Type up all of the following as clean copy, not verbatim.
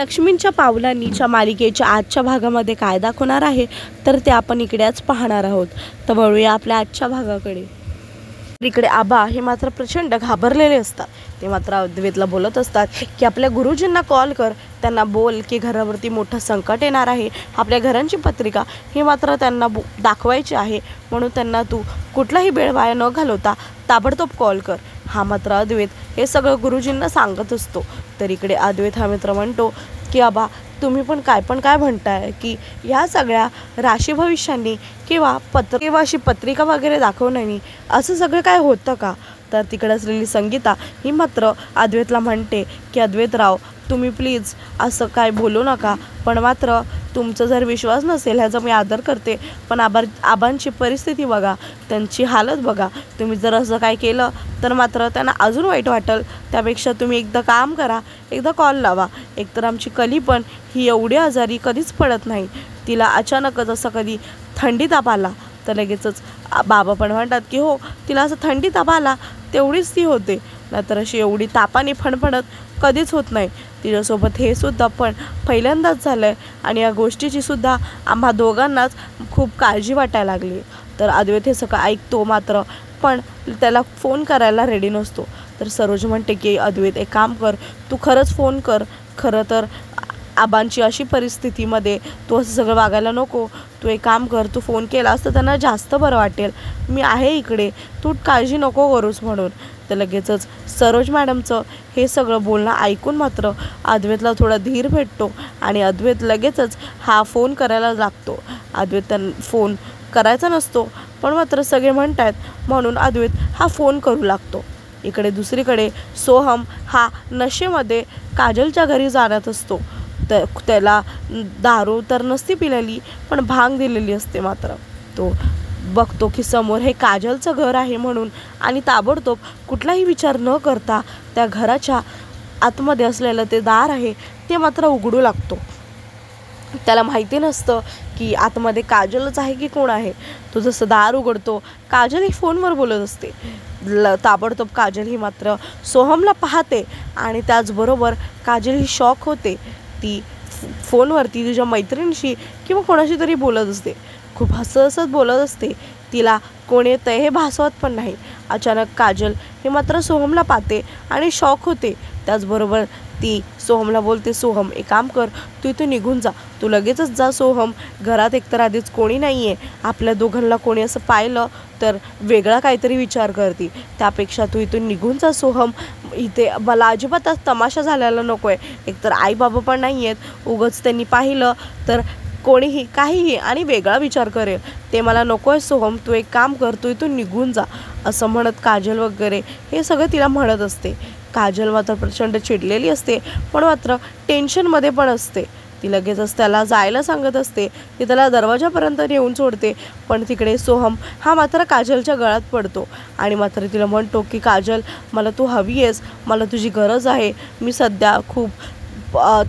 लक्ष्मींच्या पावलांनीच्या मालिकेच्या आजच्या भागामध्ये काय दाखवणार आहे तर ते आपण इकडेच पाहणार आहोत। तर वळूया आपल्या आजच्या भागाकडे। इकडे आबा हे मात्र प्रचंड घाबरलेले असतात। ते मात्र अद्वैतला बोलत असतात की आपल्या गुरुजींना कॉल कर, त्यांना बोल की घरावरती मोठं संकट येणार आहे, आपल्या घरांची पत्रिका ही मात्र त्यांना दाखवायची आहे, म्हणून त्यांना तू कुठलाही वेळ वाया न घालवता ताबडतोब कॉल कर। हा मात्र अद्वैत हे सगळं गुरुजींना सांगत असतो। तर इकडे अद्वैत हा मित्र म्हणतो की आबा तुम्ही पण काय म्हणताय की ह्या सगळ्या राशी भविष्यांनी किंवा अशी पत्रिका वगैरे दाखवण्यानी असं सगळं काय होतं का? तर तिकडे असलेली संगीता ही मात्र अद्वैतला म्हणते की अद्वैतराव तुम्ही प्लीज असं काय बोलू नका, पण मात्र तुमचा जर विश्वास नसेल ह्याचा मी आदर करते, पण आबांची परिस्थिती बघा, त्यांची हालत बघा, तुम्ही जर असं काय केलं तर मात्र त्यांना अजून वाईट वाटेल। त्यापेक्षा तुम्ही एकदा काम करा, एकदा कॉल लावा। एकतर आमची कली पण ही एवढी आजारी कधीच पडत नाही, तिला अचानकच असं कधी थंडी ताप आला तर लगेचच बाबा पण म्हणतात की हो तिला असं थंडी ताप आला तेवढीच ती होते, नाहीतर अशी एवढी तापाने फणफणत कधीच होत नाही। तिच्यासोबत हे सुद्धा पण पहिल्यांदाच झालं आहे आणि या गोष्टीची सुद्धा आम्हा दोघांनाच खूप काळजी वाटायला लागली। तर अद्वैत हे सगळं ऐकतो मात्र पण त्याला फोन करायला रेडी नसतो। तर सरोज म्हणते की अद्वैत एक काम कर, तू खरंच फोन कर, खरं तर आबांची अशी परिस्थितीमध्ये तू असं सगळं वागायला नको, तू एक काम कर, तू फोन केलास तर त्यांना जास्त बरं वाटेल, मी आहे इकडे, तू काळजी नको करूस म्हणून। तर लगेचच सरोज मॅडमचं हे सगळं बोलणं ऐकून मात्र अद्वैतला थोडा धीर भेटतो आणि अद्वैत लगेचच हा फोन करायला लागतो। अद्वैत फोन करायचा नसतो पण मात्र सगळे म्हणतात म्हणून अद्वैत हा फोन करू लागतो। इकडे दुसरीकडे सोहम हा नशेमध्ये काजलच्या घरी जाणत असतो। तर त्याला दारू तर नसती पिलेली पण भांग दिलेली असते। मात्र तो बघतो की समोर हे काजलचं घर आहे म्हणून आणि ताबडतोब कुठलाही विचार न करता त्या घराच्या आतमध्ये असलेलं ते दार आहे ते मात्र उघडू लागतो। त्याला माहिती नसतं की आतमध्ये काजलच आहे की कोण आहे। तो जसं दार उघडतो काजल ही फोनवर बोलत असते। ताबडतोब काजल ही मात्र सोहमला पाहते आणि त्याचबरोबर काजल ही शॉक होते। ती फोनवरती तुझ्या मैत्रिणीशी किंवा कोणाशी तरी बोलत असते, खूप हसत बोलत असते, तिला कोण येतंय हे भासवत पण नाही। अचानक काजल हे मात्र सोहमला पाहते आणि शॉक होते। त्याचबरोबर ती सोहमला बोलते, सोहम एक काम कर, तू इथून निघून जा, तू लगेचच जा सोहम, घरात एकतर आधीच कोणी नाही आहे, आपल्या दोघांना कोणी असं पाहिलं तर वेगळा काहीतरी विचार करते, त्यापेक्षा तू इथून निघून जा सोहम, इथे मला अजिबात तमाशा झालेला नको आहे, एकतर आई बाबा पण नाही आहेत, उगाच त्यांनी पाहिलं तर कोणीही काहीही आणि वेगळा विचार करेल, ते मला नको आहे सोहम, तू एक काम कर, तू इथून निघून जा, असं म्हणत काजल वगैरे हे सगळं तिला म्हणत असते। काजल मात्र प्रचंड चिडलेली असते पण मात्र टेन्शनमध्ये पण असते। ती लगेचच त्याला जायला सांगत असते, ती त्याला दरवाजापर्यंत नेऊन सोडते, पण तिकडे सोहम हा मात्र काजलच्या गळ्यात पडतो आणि मात्र तिला म्हणतो की काजल मला तू हवी आहेस, मला तुझी गरज आहे, मी सध्या खूप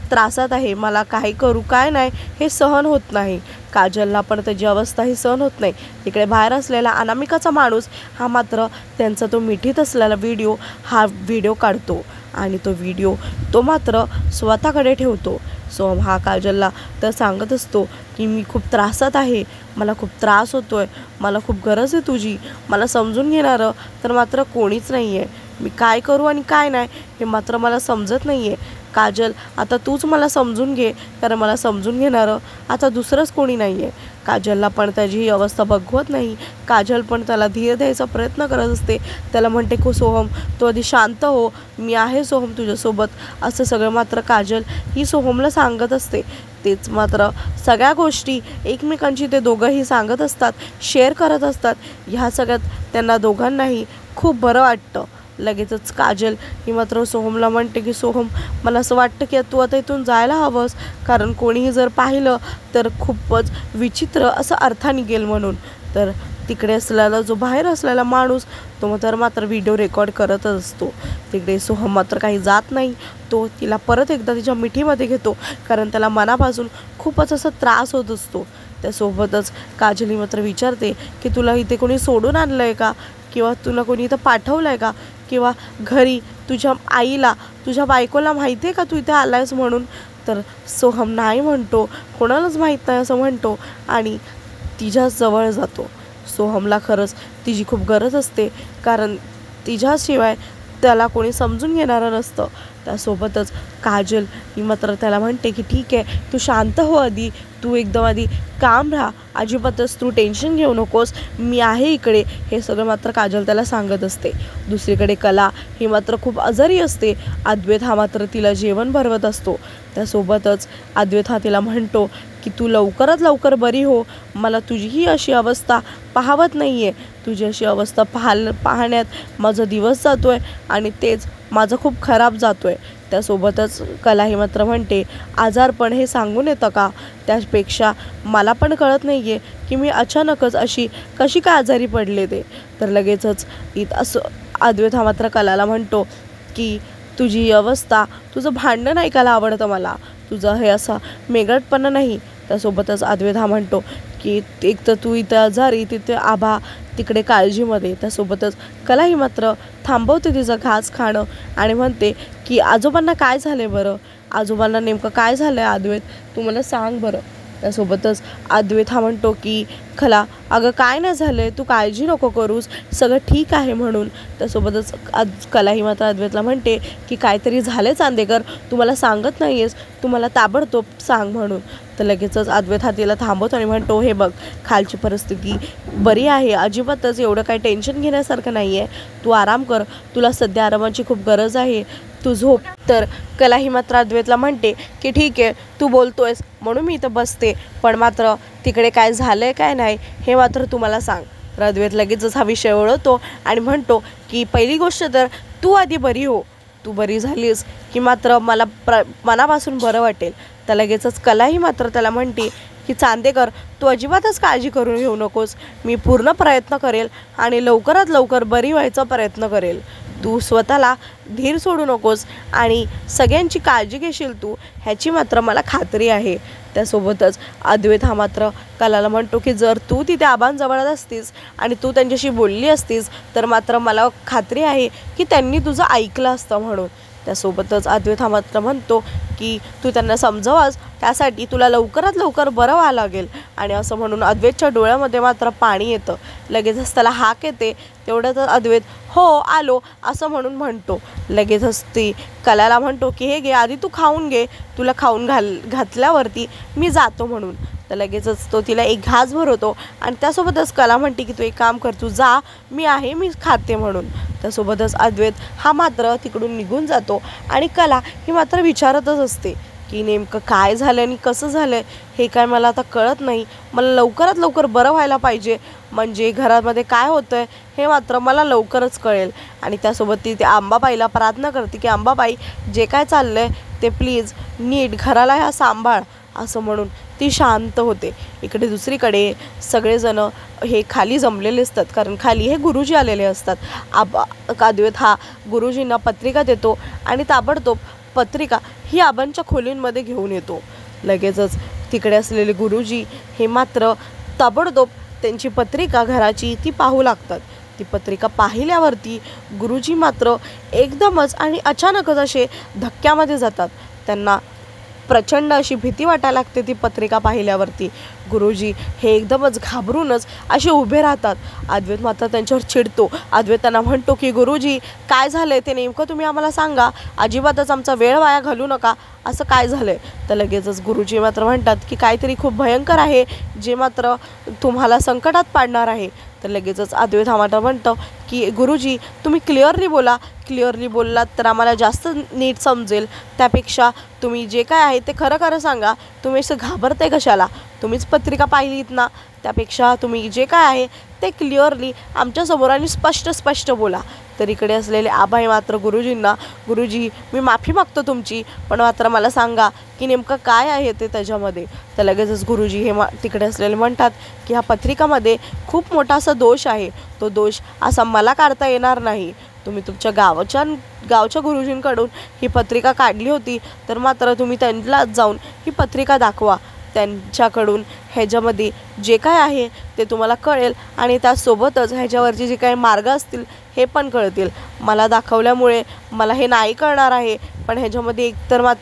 त्रासात आहे, मला काही करू काय नाही हे सहन होत नाही। काजलला पण त्याची अवस्था ही सहन होत नाही। तिकडे बाहेर असलेला अनामिकाचा माणूस हा मात्र त्यांचा तो मिठीत असलेला व्हिडिओ काढतो आणि तो व्हिडिओ तो मात्र स्वतःकडे ठेवतो। सोहम हा काजलला तर सांगत असतो की मी खूप त्रासात आहे, मला खूप त्रास होतोय, मला खूप गरज आहे तुझी, मला समजून घेणारं तर मात्र कोणीच नाही आहे, मी काय करू आणि काय नाही हे मात्र मला समजत नाही आहे। काजल आता तूच मला समजून घे, कारण मला समजून घेणारं आता दुसरंच कोणी नाही आहे। काजलला पण त्याची ही अवस्था बघवत नाही। काजल पण त्याला धीर द्यायचा प्रयत्न करत असते, त्याला म्हणते को सोहम तू आधी शांत हो, मी आहे सोहम तुझ्यासोबत, असं सगळं मात्र काजल ही सोहमला सांगत असते। तेच मात्र सगळ्या गोष्टी एकमेकांची ते दोघंही सांगत असतात, शेअर करत असतात। ह्या सगळ्यात त्यांना दोघांनाही खूप बरं वाटतं। लगेचच काजल ही मात्र सोहमला म्हणते की सोहम मला असं वाटतं की तू आता इथून जायला हवंस, कारण कोणीही जर पाहिलं तर खूपच विचित्र असं अर्थाने निघेल म्हणून। तर तिकडे असलेला जो बाहेर असलेला माणूस तो तर मात्र व्हिडिओ रेकॉर्ड करतच असतो। तिकडे सोहम मात्र काही जात नाही, तो तिला परत एकदा तिच्या मिठीमध्ये घेतो, कारण त्याला मनापासून खूपच असा त्रास होत असतो। त्यासोबतच काजली मात्र विचारते की तुला इथे कोणी सोडून आणलं आहे का, किंवा तुला कोणी इथं पाठवलं आहे का, किंवा घरी तुझ्या आईला तुझ्या बायकोला माहिती आहे का तू इथे आलायस म्हणून। तर सोहम नाही म्हणतो, कोणालाच माहीत नाही असं म्हणतो आणि तिच्या जवळ जातो. सोहमला खरंच तिची खूप गरज असते, कारण तिच्याशिवाय त्याला कोणी समजून घेणारं नसतं. त्यासोबतच काजल ही मात्र त्याला म्हणते की ठीक आहे, तू शांत हो आधी, तू एकदम आधी काम राहा, अजिबातच तू टेन्शन घेऊ नकोस, मी आहे इकडे, हे सगळं मात्र काजल त्याला सांगत असते. दुसरीकडे कला ही मात्र खूप आजारी असते. अद्वैत हा मात्र तिला जेवण भरवत असतो. त्यासोबतच अद्वैत हा तिला म्हणतो की तू लवकरात लवकर बरी हो, मला तुझी ही अशी अवस्था पाहावत नाही आहे, तुझी अशी अवस्था पाहण्यात माझा दिवस जातो आहे आणि तेच माझं खूप खराब जातो आहे. त्यासोबतच कला ही मात्र म्हणते आजारपण हे सांगून येतं का, त्यापेक्षा मला पण कळत नाही आहे की मी अचानकच अशी कशी काय आजारी पडले ते. तर लगेचच असं अद्वैत हा मात्र कलाला म्हणतो की तुझी ही अवस्था, तुझं भांडण ऐकायला आवडतं मला, तुझं हे असं मेगटपणा नाही. त्यासोबतच अद्वैत हा म्हणतो की एक तर तू इथं आजारी, तिथे आभा तिकडे काळजीमध्ये. त्यासोबतच कला ही मात्र थांबवते तिचं घास खाणं आणि म्हणते की आजोबांना काय झालं बरं, आजोबांना नेमकं काय झालं आहे अद्वैत, तू मला सांग बरं. त्यासोबतच अद्वैत हा म्हणतो की कला अगं काय नाही झालं आहे, तू काळजी नको करूस, सगळं ठीक आहे म्हणून. त्यासोबतच कला ही मात्र अद्वैतला म्हणते की काहीतरी झालं चांदेकर, तू मला सांगत नाही आहेस, तू मला ताबडतोब सांग म्हणून. तर लगेचच अद्वैत हा तिला थांबवतो आणि म्हणतो हे बघ, खालची परिस्थिती बरी आहे, अजिबातच एवढं काही टेन्शन घेण्यासारखं नाही आहे, तू आराम कर, तुला सध्या आरामाची खूप गरज आहे, तू झोप. तर कला ही मात्र अद्वैतला म्हणते की ठीक आहे, तू बोलतोयस म्हणून मी इथं बसते, पण मात्र तिकडे काय झालंय काय नाही हे मात्र तू मला सांग. तर अद्वैत लगेचच हा विषय वळवतो आणि म्हणतो की पहिली गोष्ट तर तू आधी बरी हो, तू बरी झालीस की मात्र मला मनापासून बरं वाटेल. तर लगेचच कला ही मात्र त्याला म्हणते की चांदेकर तू अजिबातच काळजी करून घेऊ नकोस, मी पूर्ण प्रयत्न करेल आणि लवकरात लवकर बरी व्हायचा प्रयत्न करेल, तू स्वतःला धीर सोडू नकोस आणि सगळ्यांची काळजी घेशील तू, ह्याची मात्र मला खात्री आहे. त्यासोबतच अद्वैत हा मात्र कलाला म्हणतो की जर तू तिथे आबांजवळ असतीस आणि तू त्यांच्याशी बोलली असतीस तर मात्र मला खात्री आहे की त्यांनी तुझं ऐकलं असतं म्हणून. त्यासोबतच अद्वैत हा मात्र म्हणतो की तू त्यांना समजवास, त्यासाठी तुला लवकरात लवकर बरं व्हावं लागेल. आणि असं म्हणून अद्वैतच्या डोळ्यामध्ये मात्र पाणी येतं. लगेचच त्याला हाक येते, तेवढ्यातच अद्वैत हो आलो असं म्हणून म्हणतो. लगेचच ती कलाला म्हणतो की हे घे आधी तू खाऊन घे, तुला खाऊन घातल्यावरती मी जातो म्हणून. तर लगेचच तो तिला एक घास भरवतो आणि त्यासोबतच कला म्हणते की तू एक काम कर, तू जा, मी आहे, मी खाते म्हणून. त्यासोबतच अद्वैत हा मात्र तिकडून निघून जातो आणि कला ही मात्र विचारतच असते की नेमकं काय झालं आणि कसं झालं हे काय मला आता कळत नाही, मला लवकरात लवकर बरं व्हायला पाहिजे, म्हणजे घरामध्ये काय होतं आहे हे मात्र मला लवकरच कळेल. आणि त्यासोबत ती अंबाबाईला प्रार्थना करते की अंबाबाई जे काय चाललं आहे ते प्लीज नीट घराला ह्या सांभाळ असं म्हणून ती शांत होते. इकडे दुसरीकडे सगळेजण हे खाली जमलेले असतात, कारण खाली हे गुरुजी आलेले असतात. अद्वैत हा गुरुजींना पत्रिका देतो आणि ताबडतोब पत्रिका ही आबांच्या खोलींमध्ये घेऊन येतो. लगेचच तिकडे असलेले गुरुजी हे मात्र ताबडतोब त्यांची पत्रिका घराची ती पाहू लागतात. ती पत्रिका पाहिल्यावरती गुरुजी मात्र एकदमच आणि अचानकच असे धक्क्यामध्ये जातात. त्यांना प्रचंड अशी भीती वाटायला लागते ती पत्रिका पाहिल्यावरती. गुरुजी हे एकदमच घाबरूनच असे उभे राहतात. अद्वैत मात्र त्यांच्यावर चिडतो. अद्वैत त्यांना म्हणतो की गुरुजी काय झालंय ते नेमकं तुम्ही आम्हाला सांगा, अजिबातच आमचा वेळ वाया घालू नका, असं काय झालंय. तर लगेचच गुरुजी मात्र म्हणतात की काहीतरी खूप भयंकर आहे जे मात्र तुम्हाला संकटात पाडणार आहे. तर लगेचच अद्वैत हा मात्र म्हणतो की गुरुजी तुम्ही क्लिअरली बोला, क्लिअरली बोललात तर आम्हाला जास्त नीट समजेल, त्यापेक्षा तुम्ही जे काय आहे ते खरं खरं सांगा, तुम्ही असं घाबरताय कशाला, तुम्हीच पत्रिका पाहिलीत ना, त्यापेक्षा तुम्ही जे काय आहे ते क्लिअरली आमच्यासमोर आणि स्पष्ट बोला. तर इकडे असलेले आबाई मात्र गुरुजींना गुरुजी मी माफी मागतो तुमची, पण मात्र मला सांगा की नेमकं काय आहे ते त्याच्यामध्ये. तर लगेचच गुरुजी हे तिकडे असलेले म्हणतात की ह्या पत्रिकामध्ये खूप मोठा असा दोष आहे, तो दोष असा मला काढता येणार नाही, तुम्ही तुमच्या गावच्या गुरुजींकडून ही पत्रिका काढली होती, तर मात्र तुम्ही त्यांनाच जाऊन ही पत्रिका दाखवा, त्यांच्याकडून ह्याच्यामध्ये जे काय आहे ते तुम्हाला कळेल आणि त्यासोबतच ह्याच्यावरचे जे काही मार्ग असतील हे पण कळतील. मला दाखवल्यामुळे मला हे नाही कळणार आहे पण ह्याच्यामध्ये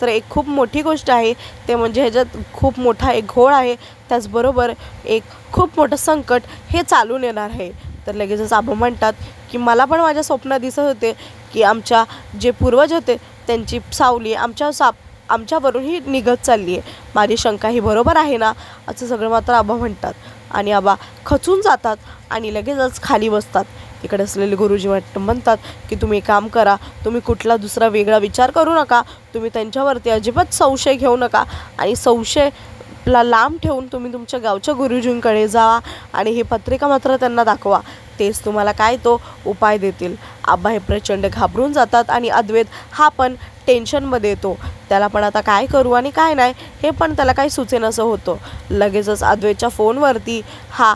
एक खूप मोठी गोष्ट आहे, ते म्हणजे ह्याच्यात खूप मोठा एक घोळ आहे, त्याचबरोबर एक खूप मोठं संकट हे चालून येणार आहे. तर लगेचच आबा म्हणतात की मला पण माझ्या स्वप्नात दिसत होते की आमच्या जे पूर्वज होते त्यांची सावली आमच्यावरून ही निघत चालली आहे, माझी शंका ही बरोबर आहे ना, असं सगळं मात्र आबा म्हणतात. आणि आबा खचून जातात आणि लगेचच खाली बसतात. तिकडे असलेले गुरुजी म्हणतात की तुम्ही एक काम करा, तुम्ही कुठला दुसरा वेगळा विचार करू नका, तुम्ही त्यांच्यावरती अजिबात संशय घेऊ नका आणि संशयला लांब ठेवून तुम्ही तुमच्या गावच्या गुरुजींकडे जा आणि ही पत्रिका मात्र त्यांना दाखवा, तेच तुम्हाला काय तो उपाय देतील. आबा हे प्रचंड घाबरून जातात आणि अद्वैत हा पण टेन्शनमध्ये येतो. त्याला पण आता काय करू आणि काय नाही हे पण त्याला काही सुचेनासं होतं. लगेचच अद्वैतच्या फोनवरती हा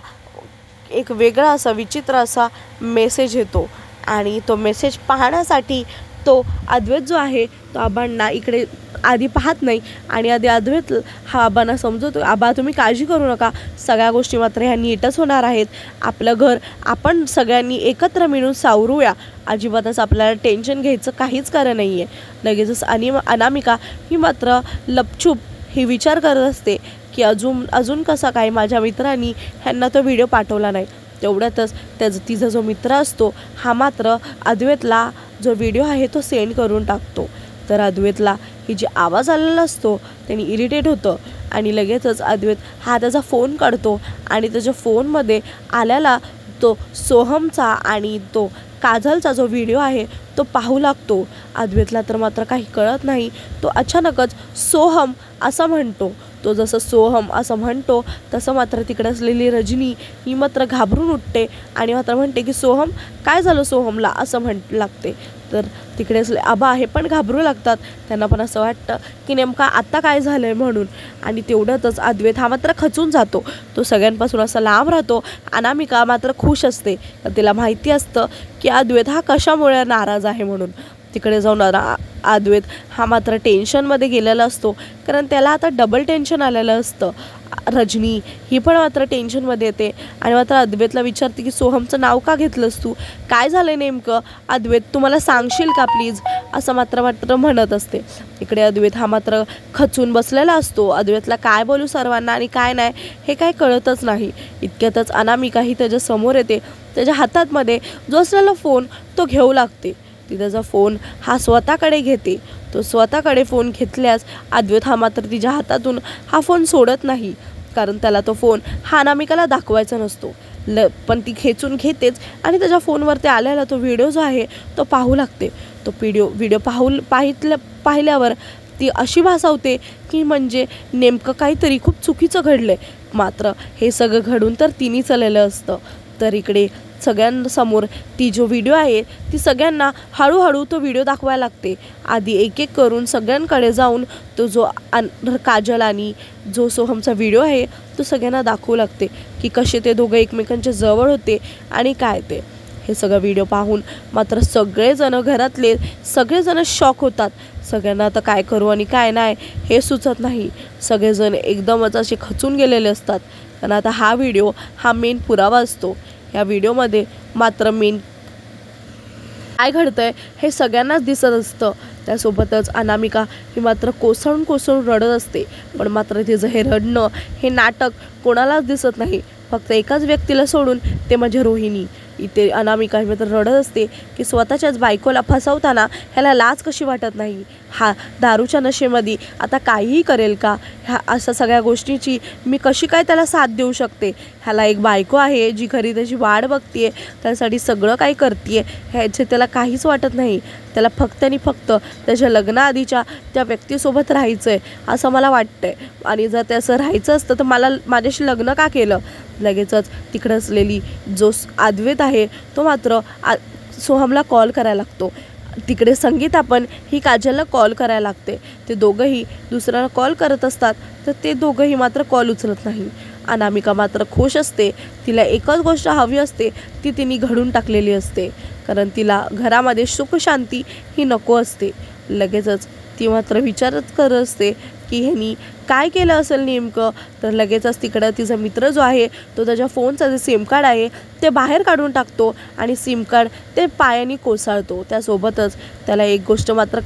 एक वेगळा असा विचित्र असा मेसेज येतो आणि तो मेसेज पाहण्यासाठी तो अद्वैत जो आहे तो आबांना इकडे आधी पाहत नाही आणि आधी अद्वैत हा आबांना समजवतो, आबा तुम्ही काळजी करू नका, सगळ्या गोष्टी मात्र ह्या नीटच होणार आहेत, आपलं घर आपण सगळ्यांनी एकत्र मिळून सावरूया, अजिबातच आपल्याला टेन्शन घ्यायचं काहीच कारण नाही आहे. लगेचच अनामिका ही मात्र लपछूप ही विचार करत असते की अजून कसा काय माझ्या मित्रांनी ह्यांना तो व्हिडिओ पाठवला नाही. तेवढ्यातच तिचा जो मित्र असतो हा मात्र अद्वैतला जो व्हिडिओ आहे तो सेंड करून टाकतो. तर अद्वैतला ही जी आवाज आलेला असतो त्यांनी इरिटेट होतं आणि लगेचच अद्वैत हा त्याचा फोन काढतो आणि त्याच्या फोनमध्ये आलेला तो सोहमचा आणि तो काजलचा जो व्हिडिओ आहे तो पाहू लागतो. अद्वैतला तर मात्र काही कळत नाही, तो अचानकच सोहम असं म्हणतो. तो जसं सोहम असं म्हणतो तसं मात्र तिकडे असलेली रजनी ही मात्र घाबरून उठते आणि मात्र म्हणते की सोहम काय झालं सोहमला असं लागते. तर तिकडे असले आबा हे पण घाबरू लागतात, त्यांना पण असं वाटतं की नेमका आत्ता काय झालं आहे म्हणून. आणि तेवढ्यातच अद्वैत हा मात्र खचून जातो, तो सगळ्यांपासून असा लांब राहतो. अनामिका मात्र खुश असते, तिला माहिती असतं की अद्वैत हा कशामुळे नाराज आहे म्हणून. तिकडे जाऊन अद्वैत हा मात्र टेन्शनमध्ये गेलेला असतो, कारण त्याला आता डबल टेन्शन आलेलं असतं. रजनी ही पण मात्र टेन्शनमध्ये येते आणि मात्र अद्वैतला विचारते की सोहमचं नाव का घेतलंस तू, काय झालं नेमकं अद्वैत, तू मला सांगशील का प्लीज, असं मात्र म्हणत असते. इकडे अद्वैत हा मात्र खचून बसलेला असतो. अद्वैतला काय बोलू सर्वांना आणि काय नाही हे काय कळतच नाही. इतक्यातच अनामिका ही त्याच्या समोर येते, त्याच्या हातामध्ये जो असलेला फोन तो घेऊ लागते. ती त्याचा फोन हा स्वतःकडे घेते. तो स्वतःकडे फोन घेतल्यास अद्वैत हा मात्र तिच्या हातातून हा फोन सोडत नाही, कारण त्याला तो फोन हा अनामिकाला दाखवायचा नसतो. पण ती खेचून घेतेच आणि त्याच्या फोनवरती आलेला तो व्हिडिओ जो आहे तो पाहू लागते. तो व्हिडिओ पाहिल्यावर ती अशी भासावते की म्हणजे नेमकं काहीतरी खूप चुकीचं घडलं आहे. मात्र हे सगळं घडून तर तिने चाललेलं असतं. तर इकडे सगळ्यांसमोर ती जो व्हिडिओ आहे ती सगळ्यांना हळूहळू तो व्हिडिओ दाखवायला लागते. आधी एक एक करून सगळ्यांकडे जाऊन तो जो काजल आणि जो सोहमचा व्हिडिओ आहे तो सगळ्यांना दाखवू लागते की कसे ते दोघं एकमेकांच्या जवळ होते आणि काय ते. हे सगळं व्हिडिओ पाहून मात्र घरातले सगळेजण शॉक होतात. सगळ्यांना आता काय करू आणि काय नाही हे सुचत नाही. सगळेजण एकदमच असे खचून गेलेले असतात, कारण आता हा व्हिडिओ हा मेन पुरावा असतो. या व्हिडिओमध्ये मात्र मेन काय घडतंय हे सगळ्यांनाच दिसत असतं. त्यासोबतच अनामिका ही मात्र कोसळून रडत असते, पण मात्र तिचं हे रडणं हे नाटक कोणालाच दिसत नाही, फक्त एकाच व्यक्तीला सोडून, ते म्हणजे रोहिणी. इथे अनामिका ही तर रडत असते की स्वतःच्याच बायकोला फसवताना ह्याला लाज कशी वाटत नाही, हा दारूच्या नशेमध्ये आता काहीही करेल का, ह्या अशा सगळ्या गोष्टीची मी कशी काय त्याला साथ देऊ शकते. ह्याला एक बायको आहे जी घरी त्याची वाट बघते, त्यासाठी सगळं काही करते, ह्याचे त्याला काहीच वाटत नाही. त्याला फक्त आणि फक्त त्याच्या लग्नाआधीच्या त्या व्यक्तीसोबत राहायचं आहे असं मला वाटतंय, आणि जर त्याचं राहायचं असतं तर माझ्याशी लग्न का केलं. लगेचच तिकडे असलेली जो अद्वैत आहे तो मात्र सोहमला कॉल करायला लागतो. तिकडे संगीता पण ही काजलला कॉल करायला लागते. ते दोघंही दुसऱ्याला कॉल करत असतात, तर ते दोघंही मात्र कॉल उचलत नाही. अनामिका मात्र खुश असते, तिला एकच गोष्ट हवी असते, ती तिने घडून टाकलेली असते, कारण तिला घरामध्ये सुख शांती ही नको असते. लगेचच ती मात्र विचारच करत असते की ह्यांनी काय केलं असेल नेमकं. तर लगेचच तिकडं तिचा मित्र जो आहे तो त्याच्या फोनचं जे सिम कार्ड आहे ते बाहेर काढून टाकतो आणि सिम कार्ड ते पायाने कोसळतो. त्यासोबतच त्याला एक गोष्ट मात्र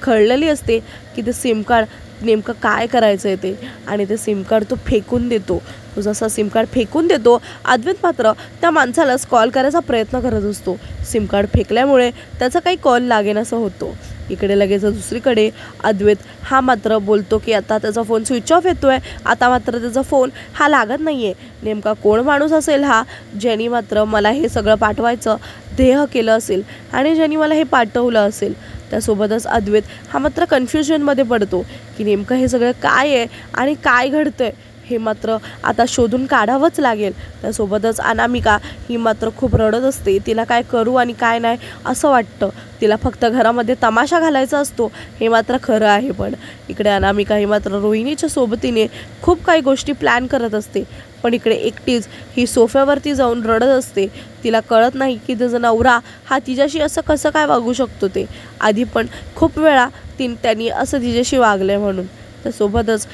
कळलेली असते की ते सिम कार्ड नेमकं काय करायचं आहे ते, आणि ते सिम कार्ड तो फेकून देतो. तो जसा सिम कार्ड फेकून देतो, अद्वैत मात्र त्या माणसालाच कॉल करायचा प्रयत्न करत असतो. सिम कार्ड फेकल्यामुळे त्याचा काही कॉल लागेनासा होतो. इकडे लगेच दुसरीकडे अद्वैत हा मात्र बोलतो की आता त्याचा फोन स्विच ऑफ येतोय. आता मात्र त्याचा फोन हा लागत नाही आहे. नेमका कोण माणूस असेल हा, ज्यांनी मात्र मला हे सगळं पाठवायचं ध्येय केलं असेल आणि ज्यांनी मला हे पाठवलं असेल. त्यासोबतच अद्वैत हा मात्र कन्फ्युजनमध्ये पडतो की नेमकं हे सगळं काय आहे आणि काय घडतंय हे मात्र आता शोधून काढावंच लागेल. त्यासोबतच अनामिका ही मात्र खूप रडत असते. तिला काय करू आणि काय नाही असं वाटतं. तिला फक्त घरामध्ये तमाशा घालायचा असतो हे मात्र खरं आहे. पण इकडे अनामिका ही मात्र रोहिणीच्या सोबतीने खूप काही गोष्टी प्लॅन करत असते. पण इकडे एकटीच ही सोफ्यावरती जाऊन रडत असते. तिला कळत नाही की तिचा नवरा हा तिच्याशी असं कसं काय वागू शकतो. ते आधी पण खूप वेळा त्यांनी असं तिच्याशी वागले म्हणून. त्यासोबतच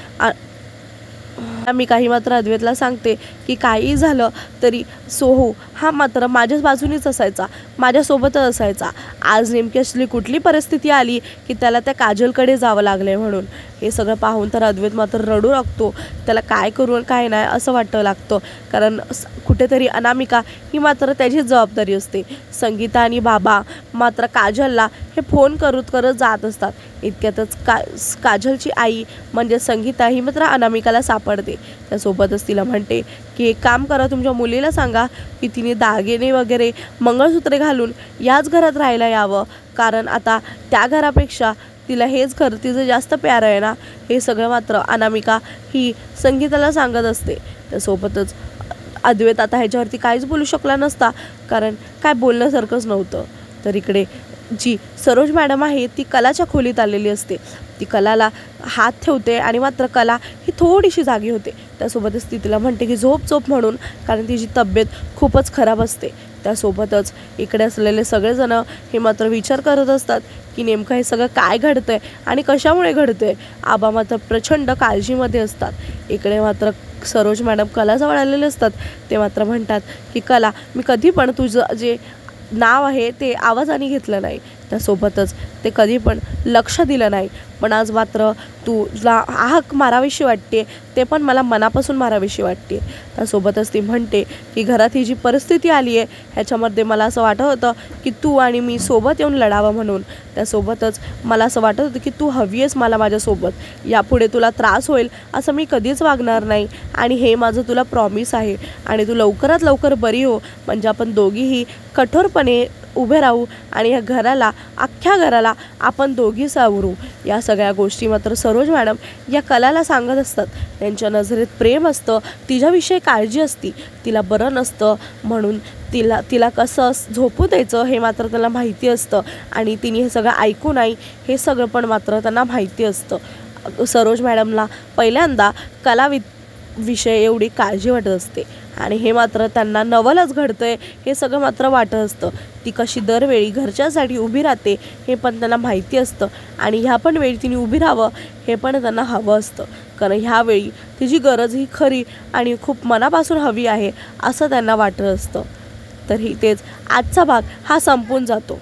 मी काही मात्र अद्वैतला सांगते की काही झालं तरी सोहू हा मात्र माझ्याच बाजूनीच असायचा, माझ्यासोबतच असायचा. आज नेमकी असली कुठली परिस्थिती आली की त्याला त्या काजलकडे जावं लागले म्हणून. हे सगळं पाहून तर अद्वैत मात्र रडू लागतो. त्याला काय करू काय नाही असं वाटतं लागतं. कारण कुठेतरी अनामिका ही मात्र त्याचीच जबाबदारी असते. संगीता आणि बाबा मात्र काजलला हे फोन करत जात असतात. इतक्यातच काजलची आई म्हणजे संगीता ही मात्र अनामिकाला सापडते. त्यासोबतच तिला म्हणते की एक काम करा, तुमच्या मुलीला सांगा की तिने दागिने वगैरे मंगळसूत्रे घालून याच घरात राहायला यावं, कारण आता त्या घरापेक्षा तिला हेच घर तिचं जास्त प्यार आहे ना. हे सगळं मात्र अनामिका ही संगीताला सांगत असते. त्यासोबतच अद्वैत आता ह्याच्यावरती काहीच बोलू शकला नसता, कारण काय बोलण्यासारखंच नव्हतं. तर इकडे जी सरोज मॅडम आहे ती कलाच्या खोलीत आलेली असते. ती कलाला हात ठेवते आणि मात्र कला ही थोडीशी जागी होते. त्यासोबतच ती तिला म्हणते की झोप म्हणून, कारण तिची तब्येत खूपच खराब असते. त्यासोबतच इकडे असलेले सगळेजण हे मात्र विचार करत असतात की नेमकं हे सगळं काय घडतंय आणि कशामुळे घडतंय. आबा मात्र प्रचंड काळजीमध्ये असतात. इकडे मात्र सरोज मॅडम कलाजवळ आलेले असतात. ते मात्र म्हणतात की कला, मी कधी पण तुझं जे नाव आहे ते आवाजाने घेतलं नाही, त्यासोबतच ते कधी पण लक्ष दिलं नाही, पण आज मात्र तुला हाक मारावीशी वाटते, ते पण मला मनापासून मारावीशी वाटते. त्यासोबतच ती म्हणते की घरात ही जी परिस्थिती आली आहे ह्याच्यामध्ये मला असं वाटत होतं की तू आणि मी सोबत येऊन लढावं म्हणून. त्यासोबतच मला असं वाटत होतं की तू हवी आहेस मला माझ्यासोबत. यापुढे तुला त्रास होईल असं मी कधीच वागणार नाही, आणि हे माझं तुला प्रॉमिस आहे. आणि तू लवकरात लवकर बरी हो, म्हणजे आपण दोघीही कठोरपणे उभे राहू आणि ह्या घराला, अख्ख्या घराला आपण दोघी सावरू. या सगळ्या गोष्टी मात्र सरोज मॅडम या कलाला सांगत असतात. त्यांच्या नजरेत प्रेम असतं, तिच्याविषयी काळजी असती, तिला बरं नसतं म्हणून तिला कसं झोपू द्यायचं हे मात्र त्यांना माहिती असतं, आणि तिने हे सगळं ऐकू नाही हे सगळं पण मात्र त्यांना माहिती असतं. सरोज मॅडमला पहिल्यांदा विषय एवढी काळजी वाटत असते, आणि हे मात्र त्यांना नवलच घडतंय हे सगळं मात्र वाटत असतं. ती कशी दरवेळी घरच्यासाठी उभी राहते हे पण त्यांना माहिती असतं, आणि ह्या पण वेळी तिने उभी राहावं हे पण त्यांना हवं असतं, कारण ह्यावेळी तिची गरज ही खरी आणि खूप मनापासून हवी आहे असं त्यांना वाटत असतं. तर तेच आजचा भाग हा संपून जातो.